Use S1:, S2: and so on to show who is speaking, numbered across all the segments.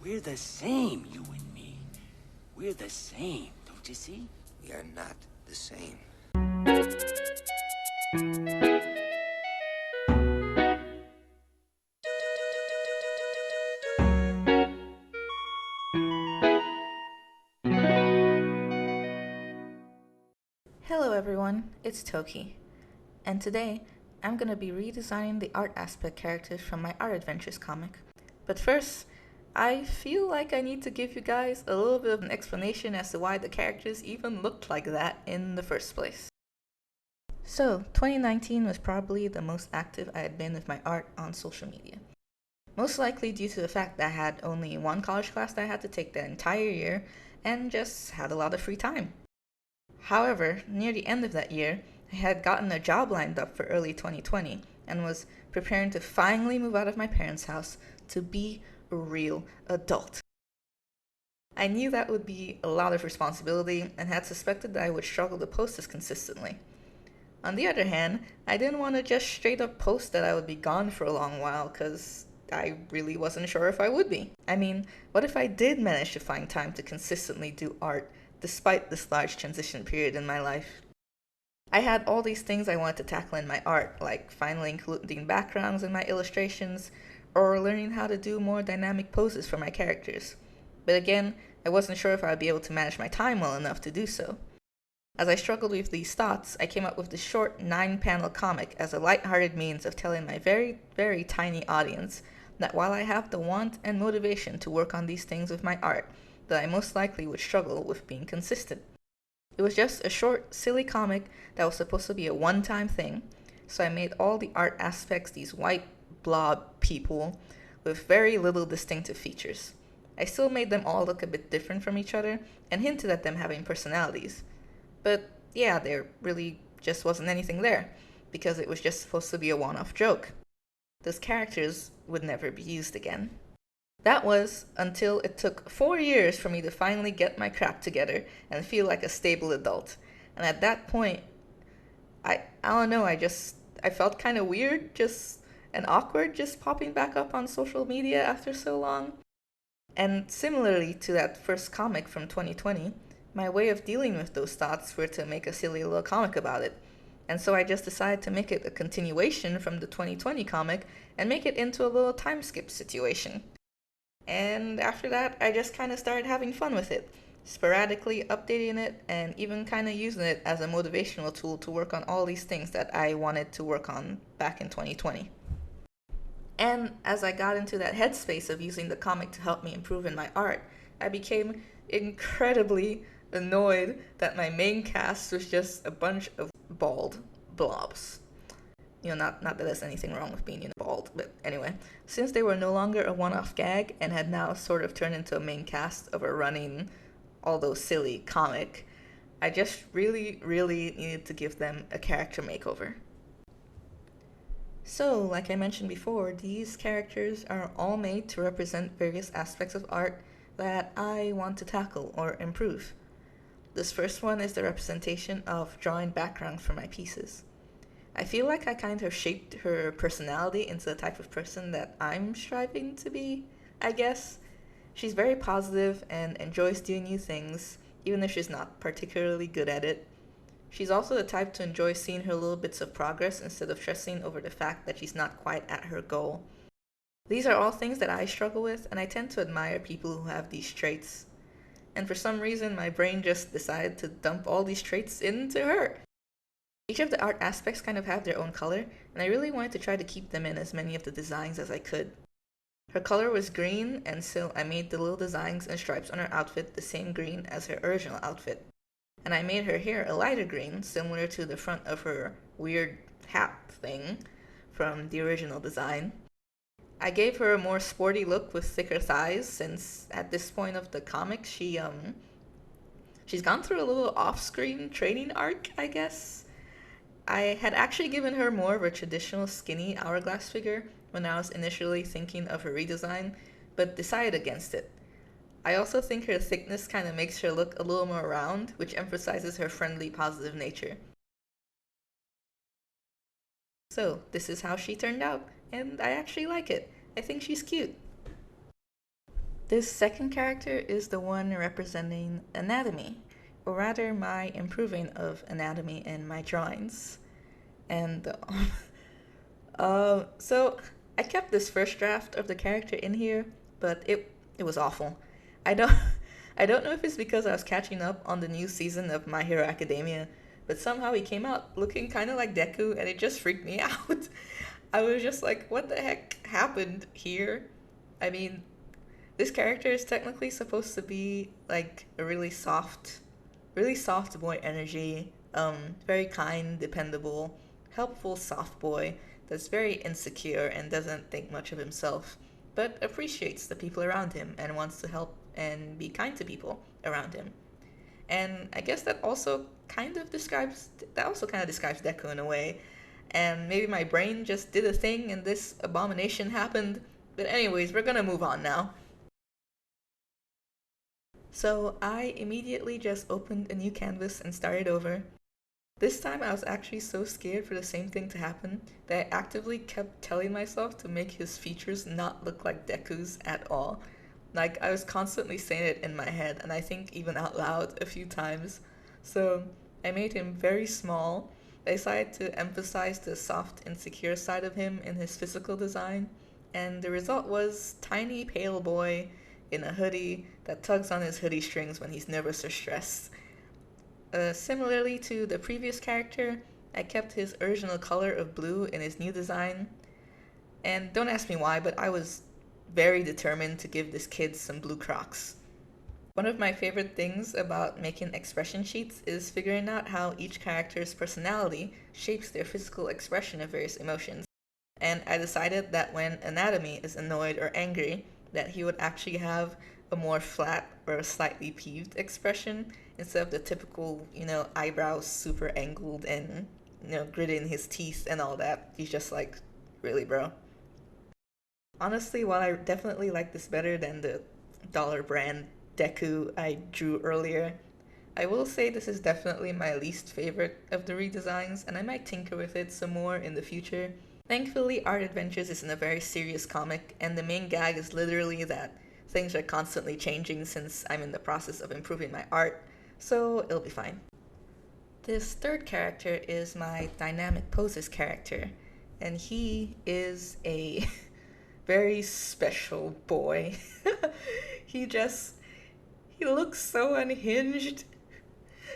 S1: We're the same, you and me. We're the same, don't you see?
S2: We are not the same.
S3: Hello everyone, it's Toki, and today I'm going to be redesigning the art aspect characters from my Art Adventures comic. But first, I feel like I need to give you guys a little bit of an explanation as to why the characters even looked like that in the first place. So, 2019 was probably the most active I had been with my art on social media. Most likely due to the fact that I had only one college class that I had to take that entire year and just had a lot of free time. However, near the end of that year, I had gotten a job lined up for early 2020 and was preparing to finally move out of my parents' house to be a real adult. I knew that would be a lot of responsibility and had suspected that I would struggle to post this consistently. On the other hand, I didn't want to just straight up post that I would be gone for a long while because I really wasn't sure if I would be. I mean, what if I did manage to find time to consistently do art despite this large transition period in my life? I had all these things I wanted to tackle in my art, like finally including backgrounds in my illustrations, or learning how to do more dynamic poses for my characters. But again, I wasn't sure if I would be able to manage my time well enough to do so. As I struggled with these thoughts, I came up with this short 9-panel comic as a lighthearted means of telling my very, very tiny audience that while I have the want and motivation to work on these things with my art, that I most likely would struggle with being consistent. It was just a short, silly comic that was supposed to be a one-time thing, so I made all the art aspects these white blob people with very little distinctive features. I still made them all look a bit different from each other and hinted at them having personalities. But yeah, there really just wasn't anything there, because it was just supposed to be a one-off joke. Those characters would never be used again. That was until it took 4 years for me to finally get my crap together and feel like a stable adult. And at that point, I don't know, I felt kind of weird and awkward just popping back up on social media after so long. And similarly to that first comic from 2020, my way of dealing with those thoughts were to make a silly little comic about it. And so I just decided to make it a continuation from the 2020 comic and make it into a little time skip situation. And after that, I just kind of started having fun with it, sporadically updating it and even kind of using it as a motivational tool to work on all these things that I wanted to work on back in 2020. And as I got into that headspace of using the comic to help me improve in my art, I became incredibly annoyed that my main cast was just a bunch of bald blobs. Not that there's anything wrong with being bald, but anyway. Since they were no longer a one-off gag and had now sort of turned into a main cast of a running, although silly, comic, I just really, really needed to give them a character makeover. So, like I mentioned before, these characters are all made to represent various aspects of art that I want to tackle or improve. This first one is the representation of drawing background for my pieces. I feel like I kind of shaped her personality into the type of person that I'm striving to be, I guess. She's very positive and enjoys doing new things, even if she's not particularly good at it. She's also the type to enjoy seeing her little bits of progress instead of stressing over the fact that she's not quite at her goal. These are all things that I struggle with, and I tend to admire people who have these traits. And for some reason, my brain just decided to dump all these traits into her. Each of the art aspects kind of have their own color, and I really wanted to try to keep them in as many of the designs as I could. Her color was green, and so I made the little designs and stripes on her outfit the same green as her original outfit. And I made her hair a lighter green, similar to the front of her weird hat thing from the original design. I gave her a more sporty look with thicker thighs, since at this point of the comic she's gone through a little off-screen training arc, I guess. I had actually given her more of a traditional skinny hourglass figure when I was initially thinking of her redesign, but decided against it. I also think her thickness kind of makes her look a little more round, which emphasizes her friendly, positive nature. So, this is how she turned out, and I actually like it. I think she's cute. This second character is the one representing anatomy, or rather my improving of anatomy in my drawings. And so I kept this first draft of the character in here, but it was awful. I don't I don't know if it's because I was catching up on the new season of My Hero Academia, but somehow he came out looking kind of like Deku, and it just freaked me out. I was just like, what the heck happened here? I mean, this character is technically supposed to be like a really soft boy energy, very kind, dependable, helpful soft boy that's very insecure and doesn't think much of himself, but appreciates the people around him and wants to help and be kind to people around him. And I guess that also kind of describes Deku in a way. And maybe my brain just did a thing and this abomination happened. But anyways, we're gonna move on now. So I immediately just opened a new canvas and started over. This time I was actually so scared for the same thing to happen that I actively kept telling myself to make his features not look like Deku's at all. Like, I was constantly saying it in my head, and I think even out loud a few times. So I made him very small. I decided to emphasize the soft, insecure side of him in his physical design, and the result was tiny pale boy in a hoodie that tugs on his hoodie strings when he's nervous or stressed. Similarly to the previous character, I kept his original color of blue in his new design. And don't ask me why, but I was very determined to give this kid some blue Crocs. One of my favorite things about making expression sheets is figuring out how each character's personality shapes their physical expression of various emotions. And I decided that when Anatomy is annoyed or angry, that he would actually have a more flat or slightly peeved expression instead of the typical, eyebrows super angled and, gritting his teeth and all that. He's just like, really, bro? Honestly, while I definitely like this better than the dollar brand Deku I drew earlier, I will say this is definitely my least favorite of the redesigns, and I might tinker with it some more in the future. Thankfully, Art Adventures isn't a very serious comic, and the main gag is literally that things are constantly changing since I'm in the process of improving my art, so it'll be fine. This third character is my Dynamic Poses character, and he is a very special boy. he just, he looks so unhinged.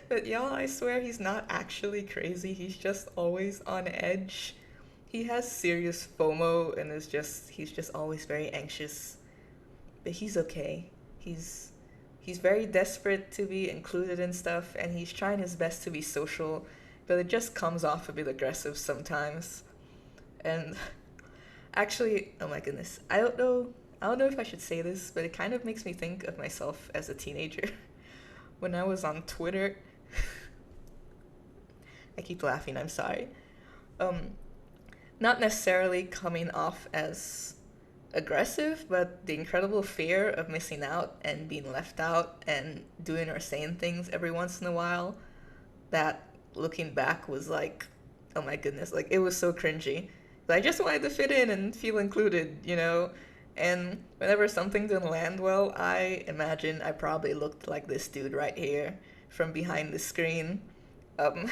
S3: But y'all, I swear he's not actually crazy. He's just always on edge. He has serious FOMO and he's just always very anxious. But he's okay. He's very desperate to be included in stuff and he's trying his best to be social, but it just comes off a bit aggressive sometimes. And actually, oh my goodness, I don't know if I should say this, but it kind of makes me think of myself as a teenager. When I was on Twitter, I keep laughing, I'm sorry. Um, Not necessarily coming off as aggressive, but the incredible fear of missing out and being left out and doing or saying things every once in a while that looking back was like, oh my goodness, like it was so cringy. But I just wanted to fit in and feel included. And whenever something didn't land well, I imagine I probably looked like this dude right here from behind the screen. Um,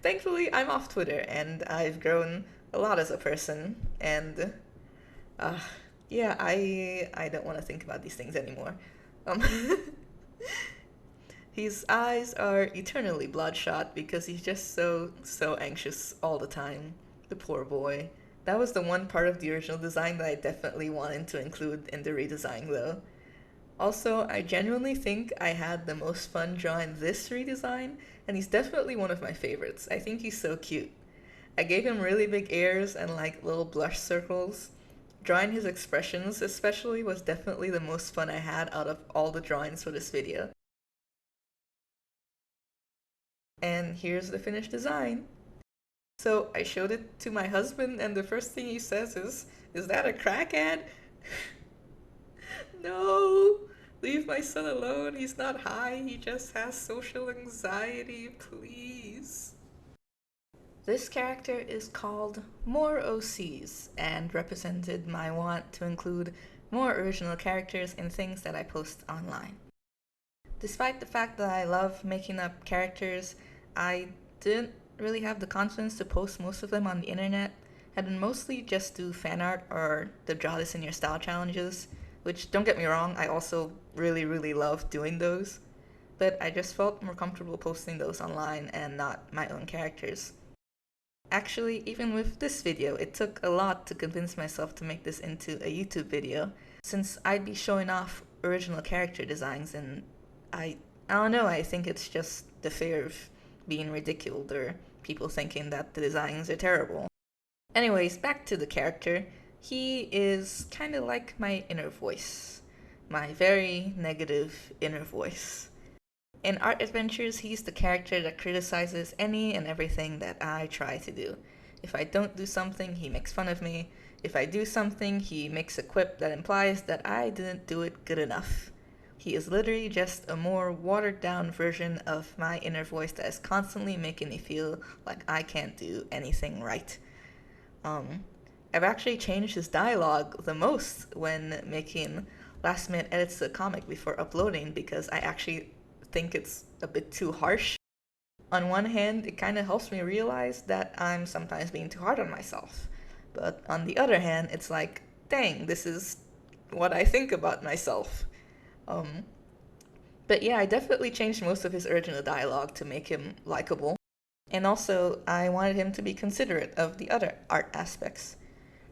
S3: Thankfully, I'm off Twitter and I've grown a lot as a person. And uh, yeah, I don't want to think about these things anymore. Um, his eyes are eternally bloodshot because he's just so anxious all the time. The poor boy. That was the one part of the original design that I definitely wanted to include in the redesign, though. Also, I genuinely think I had the most fun drawing this redesign, and he's definitely one of my favorites. I think he's so cute. I gave him really big ears and like little blush circles. Drawing his expressions especially was definitely the most fun I had out of all the drawings for this video. And here's the finished design. So I showed it to my husband and the first thing he says is that a crack ad? No! Leave my son alone. He's not high. He just has social anxiety. Please. This character is called More OCs and represented my want to include more original characters in things that I post online. Despite the fact that I love making up characters, I didn't really have the confidence to post most of them on the internet. I'd mostly just do fan art or the draw this in your style challenges, which, don't get me wrong, I also really love doing those, but I just felt more comfortable posting those online and not my own characters. Actually, even with this video, it took a lot to convince myself to make this into a YouTube video, since I'd be showing off original character designs, and I don't know, I think it's just the fear of being ridiculed or people thinking that the designs are terrible. Anyways, back to the character. He is kind of like my inner voice. My very negative inner voice. In Art Adventures, he's the character that criticizes any and everything that I try to do. If I don't do something, he makes fun of me. If I do something, he makes a quip that implies that I didn't do it good enough. He is literally just a more watered down version of my inner voice that is constantly making me feel like I can't do anything right. I've actually changed his dialogue the most when making last minute edits to the comic before uploading, because I actually think it's a bit too harsh. On one hand, it kind of helps me realize that I'm sometimes being too hard on myself. But on the other hand, it's like, dang, this is what I think about myself. But yeah, I definitely changed most of his original dialogue to make him likable. And also, I wanted him to be considerate of the other art aspects.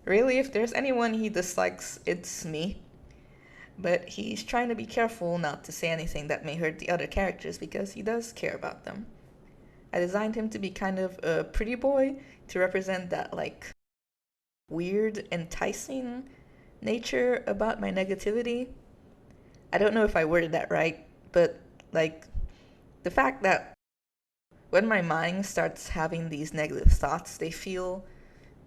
S3: Really, if there's anyone he dislikes, it's me. But he's trying to be careful not to say anything that may hurt the other characters because he does care about them. I designed him to be kind of a pretty boy to represent that, like, weird, enticing nature about my negativity. I don't know if I worded that right, but, like, the fact that when my mind starts having these negative thoughts, they feel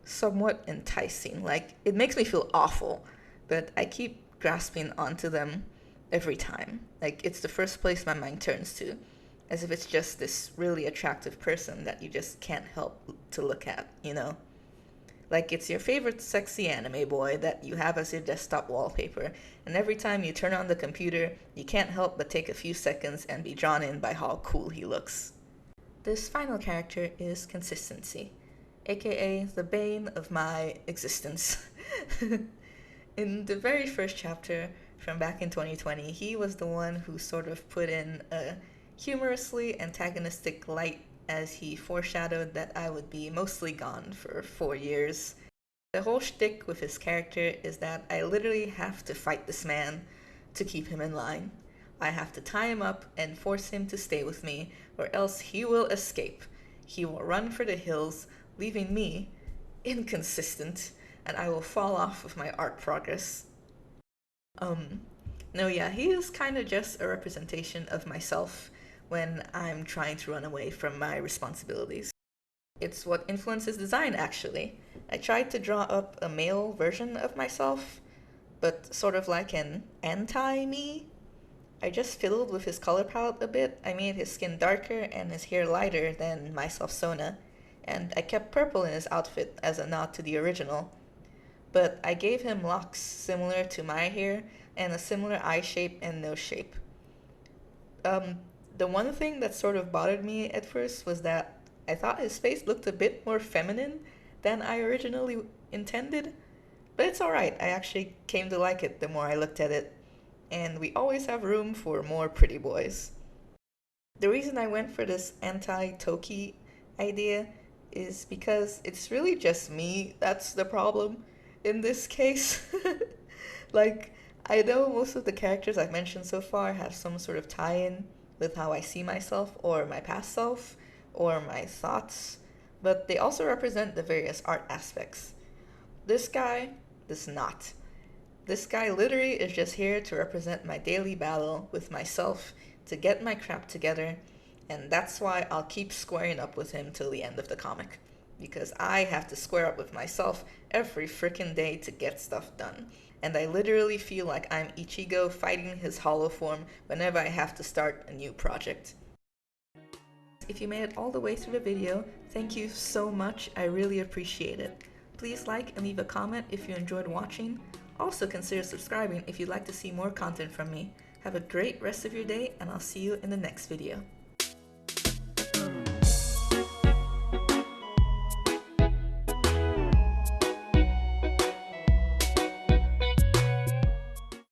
S3: somewhat enticing. Like, it makes me feel awful, but I keep grasping onto them every time. Like, it's the first place my mind turns to, as if it's just this really attractive person that you just can't help to look at, you know? Like, it's your favorite sexy anime boy that you have as your desktop wallpaper, and every time you turn on the computer, you can't help but take a few seconds and be drawn in by how cool he looks. This final character is Consistency, aka the bane of my existence. In the very first chapter from back in 2020, he was the one who sort of put in a humorously antagonistic light as he foreshadowed that I would be mostly gone for 4 years. The whole shtick with his character is that I literally have to fight this man to keep him in line. I have to tie him up and force him to stay with me, or else he will escape. He will run for the hills, leaving me inconsistent, and I will fall off of my art progress. No, yeah, he is kind of just a representation of myself when I'm trying to run away from my responsibilities. It's what influences design, actually. I tried to draw up a male version of myself, but sort of like an anti-me. I just fiddled with his color palette a bit. I made his skin darker and his hair lighter than myself Sona, and I kept purple in his outfit as a nod to the original. But I gave him locks similar to my hair and a similar eye shape and nose shape. The one thing that sort of bothered me at first was that I thought his face looked a bit more feminine than I originally intended, but it's alright, I actually came to like it the more I looked at it, and we always have room for more pretty boys. The reason I went for this anti-Toki idea is because it's really just me that's the problem in this case. Like, I know most of the characters I've mentioned so far have some sort of tie-in with how I see myself or my past self or my thoughts, but they also represent the various art aspects. This guy does not. This guy literally is just here to represent my daily battle with myself to get my crap together, and that's why I'll keep squaring up with him till the end of the comic, because I have to square up with myself every frickin' day to get stuff done. And I literally feel like I'm Ichigo fighting his hollow form whenever I have to start a new project. If you made it all the way through the video, thank you so much, I really appreciate it. Please like and leave a comment if you enjoyed watching. Also consider subscribing if you'd like to see more content from me. Have a great rest of your day, and I'll see you in the next video.